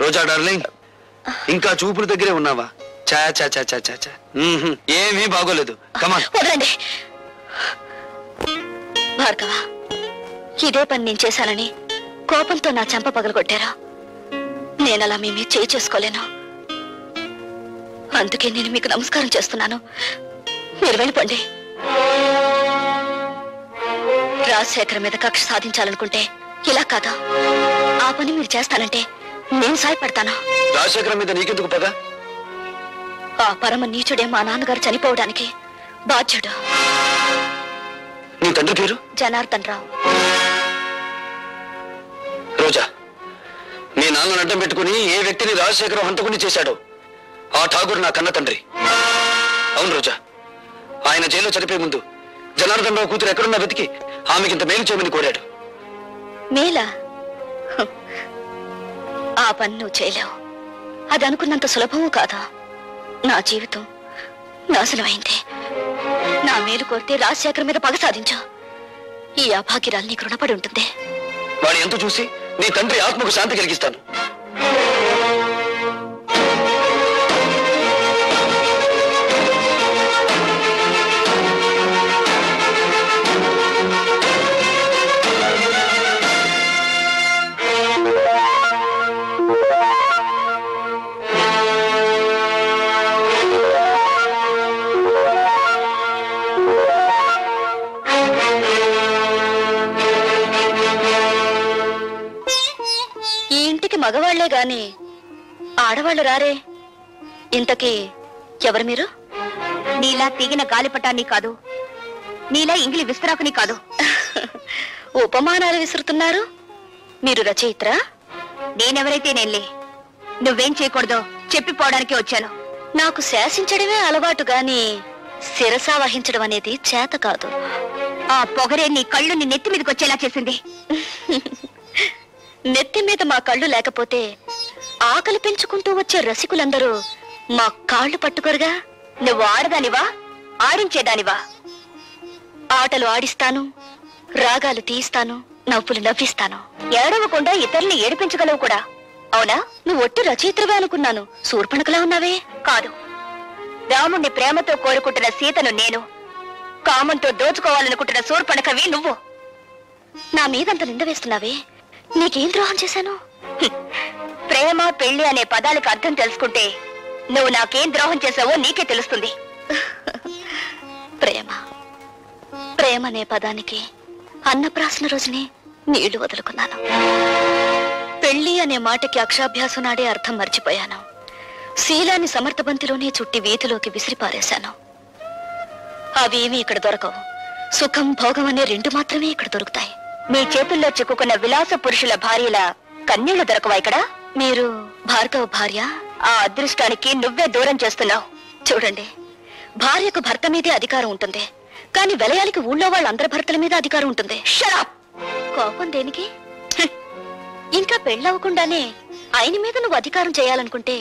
రోజా darling, ఇంకా చూపుల దగ్గరే ఉన్నావా? చా చా చా చా చా చా ఏమీ బాగోలేదు. కమాన్. వదలండి భార్గవ, ఇదే పని నేను చేశానని కోపంతో నా చెంప పగలగొట్టారా? నేనలా మీ మీద చేయి చేసుకోలేను. అందుకే నేను మీకు నమస్కారం చేస్తున్నాను. మీరు వెళ్ళిపోండి. రాజశేఖర్ మీద కక్ష సాధించాలనుకుంటే ఇలా కాదా? ఆ పని మీరు చేస్తానంటే నేను సాయపడతాను. రాజశేఖర్ మీద నీకెందుకు పగ? ఆ పరమ నీచుడే మా నాన్నగారు చనిపోవడానికి బాధ్యుడు. నీ తండ్రి పేరు? జనార్దన్ రావు. రోజా, నీ నాన్నను అడ్డం పెట్టుకుని ఏ వ్యక్తిని రాజశేఖరం హంతకుని చేశాడో ఆ ఠాగూర్ నా కన్న తండ్రి. అవును రోజా, ఆయన జైల్లో చనిపోయే ముందు జనార్దన్ రావు కూతురు ఎక్కడున్నా వెతికి ఆమెకింత మేలు చేయమని కోరాడు. మేలా? ఆ పని నువ్వు చేయలేవు. అది అనుకున్నంత సులభము కాదా? నా జీవితం నాశనమైంది. నా మేలు కోరితే రాజశేఖర్ మీద పగ సాధించా. ఈ అభాగ్యరాలు నీకు రుణపడి ఉంటుంది. వాడు ఎంత చూసి నీ తండ్రి ఆత్మకు శాంతి కలిగిస్తాను. మగవాళ్లే గాని ఆడవాళ్లు రారే. ఇంతకీ ఎవరు మీరు? నీలా తీగిన గాలిపటాన్ని కాదు, నీలా ఇంగిలి విస్తరాకుని కాదు. ఉపమానాలు విసురుతున్నారు. మీరు రచయిత్రా? నేనెవరైతే నేనులే. నువ్వేం చేయకూడదో చెప్పిపోవడానికి వచ్చాను. నాకు శాసించడమే అలవాటు గాని శిరసా వహించడం అనేది చేత కాదు. ఆ పొగరే నీ కళ్ళు నీ నెత్తి మీదకి వచ్చేలా చేసింది. నెత్తి మీద మా కళ్ళు లేకపోతే ఆకలి పెంచుకుంటూ వచ్చే రసికులందరూ మా కాళ్ళు పట్టుకోరుగా. నువ్వు ఆడదానివా, ఆడించేదానివా? ఆటలు ఆడిస్తాను, రాగాలు తీస్తాను, నవ్వులు నవ్విస్తాను. ఏడవకుండా ఇతరుల్ని ఏడిపించగలవు కూడా. అవునా? నువ్వు ఒట్టు రచయిత్రవే అనుకున్నాను. శూర్పణఖలా ఉన్నావే. కాదు, రాముణ్ణి ప్రేమతో కోరుకుంటున్న సీతను నేను, కామంతో దోచుకోవాలనుకుంటున్న శూర్పణఖవి నువ్వు. నా మీదంత నింద వేస్తున్నావే. నీకేం ద్రోహం చేశాను? ప్రేమ పెళ్లి అనే పదాలకు అర్థం తెలుసుకుంటే నువ్వు నాకేం ద్రోహం చేశావో నీకే తెలుస్తుంది. ప్రేమ ప్రేమ అనే పదానికి అన్నప్రాసన రోజునే నీళ్లు వదులుకున్నాను. పెళ్లి అనే మాటకి అక్షాభ్యాసం నాడే అర్థం మర్చిపోయాను. శీలాన్ని సమర్థబంతిలోనే చుట్టి వీధిలోకి విసిరిపారేశాను. అవేమీ ఇక్కడ దొరకవు. సుఖం భోగం అనే రెండు మాత్రమే ఇక్కడ దొరుకుతాయి. మీ చేతుల్లో చిక్కుకున్న విలాస పురుషుల భార్యల కన్నీళ్లు దొరకవా ఇక్కడ? మీరు భార్గవ భార్య? ఆ అదృష్టానికి నువ్వే దూరం చేస్తున్నావు. చూడండి, భార్యకు భర్త మీదే అధికారం ఉంటుంది, కానీ వెలయాలికి ఊళ్ళో వాళ్ళందరి భర్తల మీద అధికారం ఉంటుంది. కోపం దేనికి? ఇంకా పెళ్ళవకుండానే ఆయన మీద నువ్వు అధికారం చేయాలనుకుంటే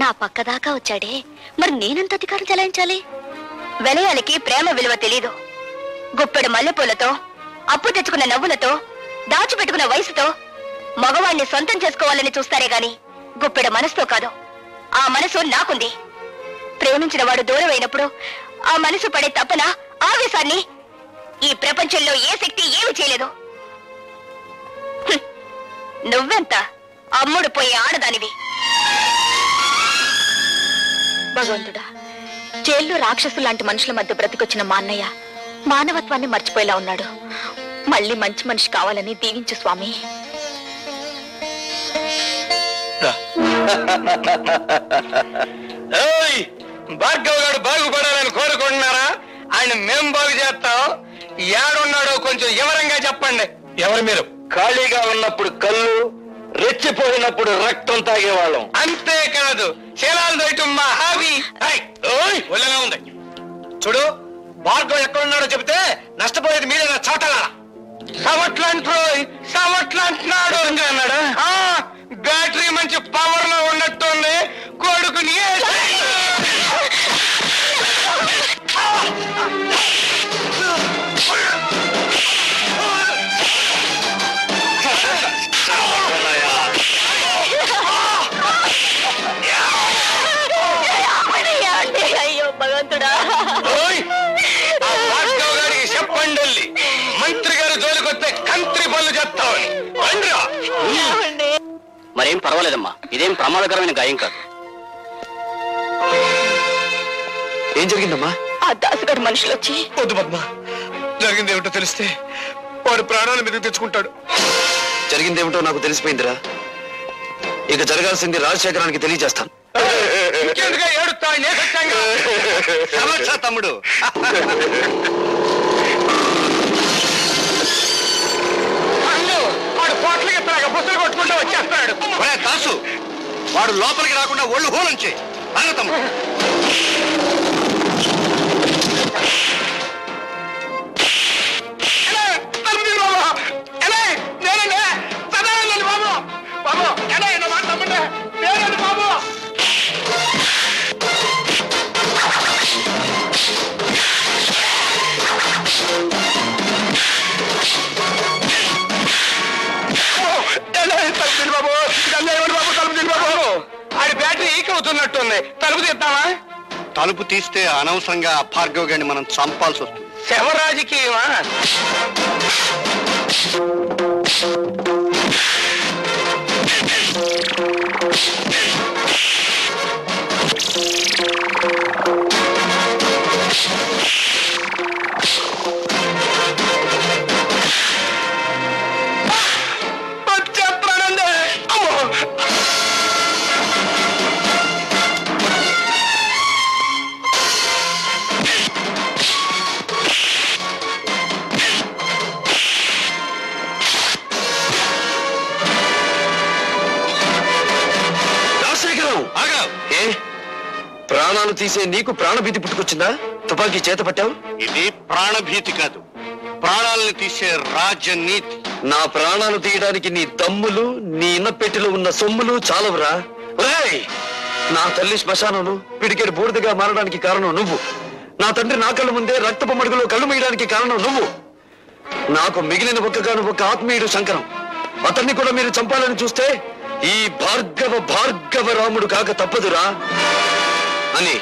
నా పక్కదాకా వచ్చాడే, మరి నేనెంత అధికారం చెలాయించాలి? వెలయాలికి ప్రేమ విలువ తెలీదు. గుప్పెడు మల్లెపూలతో, అప్పు తెచ్చుకున్న నవ్వులతో, దాచిపెట్టుకున్న వయసుతో మగవాణ్ణి సొంతం చేసుకోవాలని చూస్తారే గాని గుప్పెడు మనసుతో కాదు. ఆ మనసు నాకుంది. ప్రేమించిన వాడు దూరం అయినప్పుడు ఆ మనసు పడే తపన, ఆవేశాన్ని ఈ ప్రపంచంలో ఏ శక్తి ఏమి చేయలేదు. నువ్వెంత అమ్ముడు పోయే ఆడదానివి. భగవంతుడా, జైల్లో రాక్షసు లాంటి మనుషుల మధ్య బ్రతికొచ్చిన మా అన్నయ్య మానవత్వాన్ని మర్చిపోయేలా ఉన్నాడు. మళ్ళీ మంచి మనిషి కావాలని దీవించు స్వామి. భార్గవ్ గారు బాగుపడాలని కోరుకుంటున్నారా? ఆయన మేం బాగు చేస్తాం. ఏడున్నాడో కొంచెం వివరంగా చెప్పండి. ఎవరు మీరు? ఖాళీగా ఉన్నప్పుడు కళ్ళు, రెచ్చిపోయినప్పుడు రక్తం తాగేవాళ్ళం. అంతేకాదు, శీలాలు దొయటం మా హాబీ. ఒళ్ళగా ఉంది. చూడు, భార్గవ్ ఎక్కడున్నాడో చెబితే నష్టపోయేది మీరేనా చోటలా? సమట్లంటున్నాడు అన్నాడా? బ్యాటరీ మంచి పవర్ లో ఉన్నట్టుంది. కొడుకుని ఏం పర్వాలేదమ్మా, ఇదేం ప్రమాదకరమైన గాయం కాదు. ఏం జరిగిందమ్మా? ఆ దాసుగారి మనుషులు వచ్చి... వద్దు పద్మ, జరిగిందేమిటో తెలిస్తే వాడు ప్రాణాల మీదకి తెచ్చుకుంటాడు. జరిగిందేమిటో నాకు తెలిసిపోయిందిరా. ఇక జరగాల్సింది రాజశేఖరానికి తెలియజేస్తాను. తమ్ముడు, వాడు పోట్లకి బుసలు కొట్టుకుంటూ వచ్చేస్తాడు. దాసు, వాడు లోపలికి రాకుండా ఒళ్ళు హోలంచే తమ్ముడు. ఆడి బ్యాటరీ ఈక్ అవుతున్నట్టుంది. తలుపు తీద్దామా? తలుపు తీస్తే అనవసరంగా భార్గవ్ గారిని మనం చంపాల్సి వస్తుంది. శవ రాజకీయమా? ప్రాణాలు తీసే నీకు ప్రాణభీతి పుట్టుకొచ్చిందా? తుపాకీ చేత పట్టావు. ఇది ప్రాణభీతి కాదు, ప్రాణాలను తీసే రాజనీతి. నా ప్రాణాలు తీయడానికి నీ దమ్ములు, నీ ఇన్నపెట్టిలో ఉన్న సొమ్ములు చాలవురా. నా తల్లి శ్మశానంలో పిడికేడు బూడిదగా మారడానికి కారణం నువ్వు. నా తండ్రి నా కళ్ళ ముందే రక్తపు మడుగులో కళ్ళు మీయడానికి కారణం నువ్వు. నాకు మిగిలిన ఒక్క ఆత్మీయుడు శంకరం. అతన్ని కూడా మీరు చంపాలని చూస్తే ఈ భార్గవ రాముడు కాక తప్పదురా అని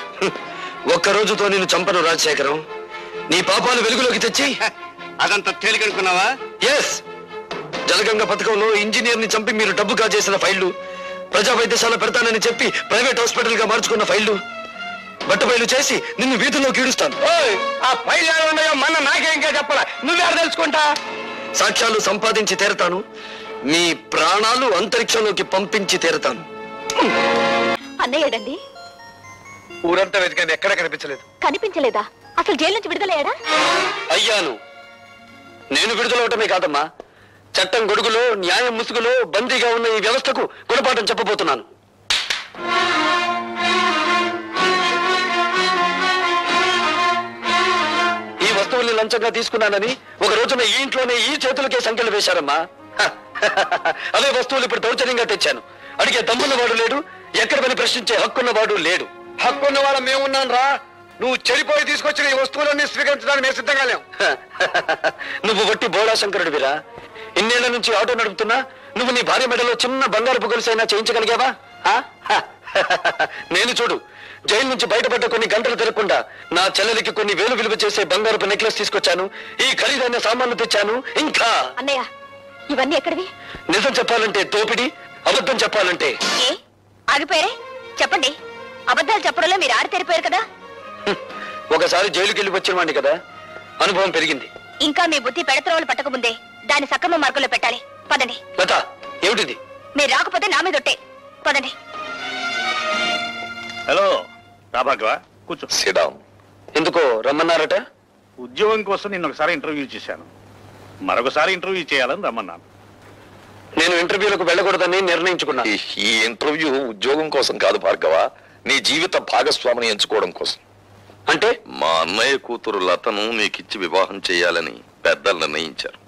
ఒక్కరోజుతో నేను చంపను రాజశేఖరం. నీ పాపాలు వెలుగులోకి తెచ్చి... అదంతా తేలికనుకున్నావా? ఎస్, జలగంగ పథకంలో ఇంజనీర్ ని చంపి మీరు డబ్బు కాజేసిన ఫైళ్లు, ప్రజా వైద్యశాల పెడతానని చెప్పి ప్రైవేట్ హాస్పిటల్ గా మార్చుకున్న ఫైళ్లు, బట్టబయలు చేసి నిన్ను వీధుల్లో కీడుస్తాను. ఆ ఫైల్ మన నాకేంకా చెప్పాలా? నువ్వెవరు తెలుసుకుంటా? సాక్ష్యాలు సంపాదించి తీరతాను. మీ ప్రాణాలు అంతరిక్షంలోకి పంపించి తీరతాను. అన్నయ్యడండి? ఊరంతా వెతికాను, ఎక్కడ కనిపించలేదు. కనిపించలేదా? అసలు జైలు నుంచి విడుదలయ్యాడా? అయ్యాను. నేను విడుదలవటమే కాదమ్మా, చట్టం గొడుగులో, న్యాయం ముసుగులో బందీగా ఉన్న ఈ వ్యవస్థకు గుణపాఠం చెప్పబోతున్నాను. ఈ వస్తువుల్ని లంచంగా తీసుకున్నానని ఒక రోజున ఈ ఇంట్లోనే ఈ చేతులకే సంఖ్యలు వేశారమ్మా. అవే వస్తువులు ఇప్పుడు దౌర్జన్యంగా తెచ్చాను. అడిగే దమ్మున్నవాడు లేడు, ఎక్కడ పని ప్రశ్నించే హక్కున్నవాడు లేడు. హక్కున్నవాడు మేమున్నాను రా. నువ్వు చెడిపోయి తీసుకొచ్చిన ఈ వస్తువులన్నీ స్వీకరించడానికి మేము సిద్ధంగా లేవు. నువ్వు వట్టి బోడా శంకరుడివిరా. ఇన్నేళ్ల నుంచి ఆటో నడుపుతున్నా నువ్వు నీ భార్య మెడలో చిన్న బంగారు పొగలుసైనా చేయించగలిగావా? నేను చూడు, జైలు నుంచి బయటపడ్డ కొన్ని గంటలు తిరగకుండా నా చెల్లెలికి కొన్ని వేలు విలువ చేసే బంగారపు నెక్లెస్ తీసుకొచ్చాను. ఈ ఖరీదైన సామాన్లు తెచ్చాను. ఇంకా అన్నయ్య, ఇవన్నీ ఎక్కడివి? నిజం చెప్పాలంటే దోపిడి, అబద్ధం చెప్పాలంటే... ఆగిపోయారే, చెప్పండి. అబద్ధాలు చెప్పడంలో మీరు ఆడి తెరిపోయారు కదా. ఒకసారి జైలుకి వెళ్ళి వచ్చిన వాడిని కదా, అనుభవం పెరిగింది. ఇంకా మీ బుద్ధి పెడత్రోవలు పట్టకముందే దాని సక్రమ మార్గంలో పెట్టాలి. పదండి. లత, ఏమిటిది? మీరు రాకపోతే నా మీద ఒట్టే. పదండి. హలో రాభాగవ, కూర్చో. సిడాం. ఎందుకో రమ్మన్నారట? ఉద్యోగం కోసం నిన్న ఒకసారి ఇంటర్వ్యూ చేశాను, మరొకసారి ఇంటర్వ్యూ చేయాలని రమ్మన్నాను. నేను ఇంటర్వ్యూలకు వెళ్ళకూడదని నిర్ణయించుకున్నాను. ఈ ఇంటర్వ్యూ ఉద్యోగం కోసం కాదు భార్గవ, నీ జీవిత భాగస్వామిని ఎంచుకోవడం కోసం. అంటే మా అన్నయ్య కూతురు లతను నీకిచ్చి వివాహం చేయాలని పెద్దలు నిర్ణయించారు.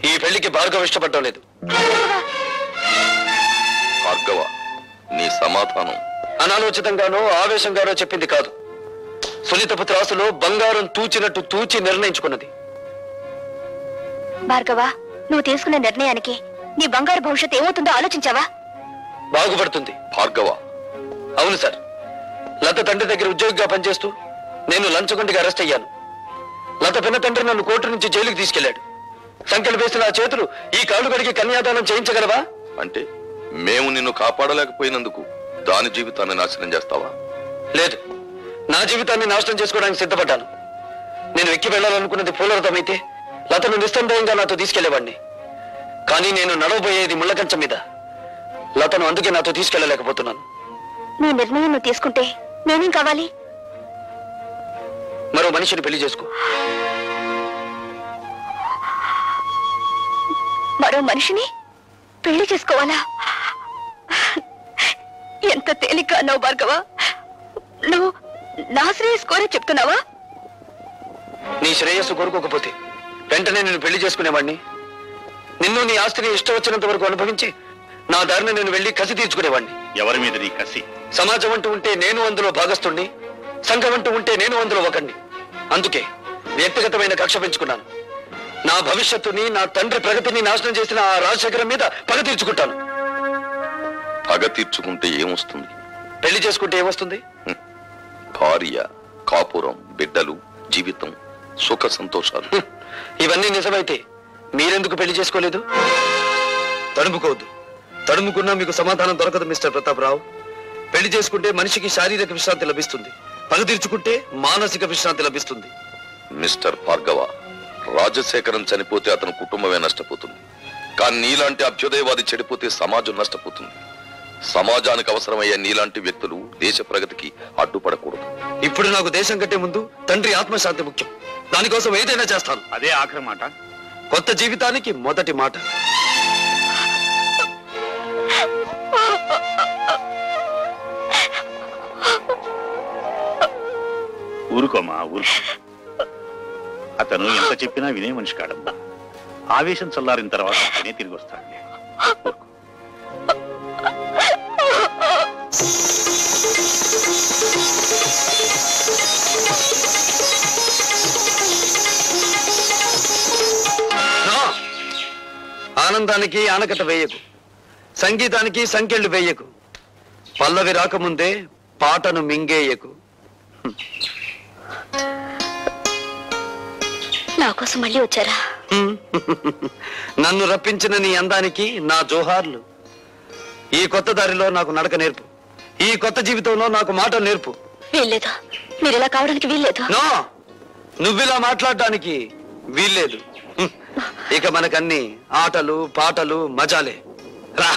ఈ పెళ్లికి భార్గవ ఇష్టపడటం లేదు. భార్గవ, నీ సమాధానం అనాలోచితంగానో ఆవేశంగానో చెప్పింది కాదు. సునీతపు త్రాసులో బంగారం తూచినట్టు తూచి నిర్ణయించుకున్నది. భార్గవ, నువ్వు తీసుకున్న నిర్ణయానికి నీ బంగారు భవిష్యత్తు ఏమవుతుందో ఆలోచించావా? బాగుపడుతుంది. భార్గవ, అవును సార్, లత తండ్రి దగ్గర ఉద్యోగిగా పనిచేస్తూ నేను లంచగొండిగా అరెస్ట్ అయ్యాను. లత పిన్న తండ్రి నన్ను కోర్టు నుంచి జైలుకి తీసుకెళ్లాడు. సంఖ్యలు వేసిన ఆ చేతులు ఈ కాళ్ళు కడిగి కన్యాదానం చేయించగలవా? అంటే మేము నిన్ను కాపాడలేకపోయినందుకు దాని జీవితాన్ని నాశనం చేస్తావా? లేదు, నా జీవితాన్ని నాశనం చేసుకోవడానికి సిద్ధపడ్డాను. నేను ఎక్కి వెళ్ళాలనుకున్నది పూలరథం అయితే లతను నిస్సందేహంగా నాతో తీసుకెళ్లేవాడిని. కానీ నేను నడవబోయేది ముళ్ళకంచం మీద. లతను అందుకే నాతో తీసుకెళ్లలేకపోతున్నాను. నీ నిర్ణయం నువ్వు తీసుకుంటే నేనేం కావాలి? మరో మనిషిని పెళ్లి చేసుకో. మరో మనిషిని పెళ్లి చేసుకోవాలా? ఎంత తేలిక అన్నావు భార్గవ. నువ్వు నా శ్రేయస్ కోరే చెప్తున్నావా? నీ శ్రేయస్సు కోరుకోకపోతే వెంటనే నేను పెళ్లి చేసుకునేవాడిని. నిన్ను నీ ఆస్తిని ఇష్టం వచ్చినంత వరకు అనుభవించి నా దారిని నేను వెళ్లి కసి తీర్చుకునేవాడిని. ఎవరి మీద నీ కసి? సమాజం అంటూ ఉంటే నేను అందులో భాగస్తుణ్ణి, సంఘం అంటూ ఉంటే నేను అందులో ఒకణ్ణి. అందుకే వ్యక్తిగతమైన కక్ష పెంచుకున్నాను. నా భవిష్యత్తుని, నా తండ్రి ప్రగతిని నాశనం చేసిన ఆ రాజశేఖరం మీద పగ తీర్చుకుంటాను. పగ తీర్చుకుంటే ఏమొస్తుంది? పెళ్లి చేసుకుంటే ఏమొస్తుంది? భార్య, కాపురం, బిడ్డలు, జీవితం, సుఖ సంతోషాలు. ఇవన్నీ నిజమైతే మీరెందుకు పెళ్లి చేసుకోలేదు? తడుముకోవద్దు. తడుముకున్నా మీకు సమాధానం దొరకదు మిస్టర్ ప్రతాపరావు. పెళ్లి చేసుకుంటే మనిషికి శారీరక విశ్రాంతి లభిస్తుంది, పగ తీర్చుకుంటే మానసిక విశ్రాంతి లభిస్తుంది. మిస్టర్ భార్గవ, రాజశేఖరం చనిపోతే అతని కుటుంబమే నష్టపోతుంది. కానీ నీలాంటి అభ్యుదయవాది చెడిపోతే సమాజం నష్టపోతుంది. సమాజానికి అవసరమయ్యే నీలాంటి వ్యక్తులు దేశ ప్రగతికి అడ్డుపడకూడదు. ఇప్పుడు నాకు దేశం కంటే ముందు తండ్రి ఆత్మశాంతి ముఖ్యం. దానికోసం ఏదైనా చేస్తాను. అదే ఆఖరి మాట. కొత్త జీవితానికి మొదటి మాట. ఊరుకోమా, ఊరుకో. అతను ఎంత చెప్పినా వినే మనిషి కాడమ్మా. ఆవేశం చల్లారిన తర్వాత అతనే తిరిగి వస్తాడులే. ఊరుకో. ఆనందానికి ఆనకట్ట వేయకు, సంగీతానికి సంకెళ్ళు వేయకు, పల్లవి రాకముందే పాటను మింగేయకు. నా కోసం మళ్ళీ వచ్చారా? నన్ను రప్పించిన నీ అందానికి నా జోహార్లు. ఈ కొత్త దారిలో నాకు నడక నేర్పు. ఈ కొత్త జీవితంలో నాకు మాట నేర్పు. వీల్లేదు, మీరు ఇలా కావడానికి వీల్లేదు. నో, నువ్విలా మాట్లాడడానికి వీల్లేదు. ఇక మనకన్నీ ఆటలు పాటలు మజాలే. రా.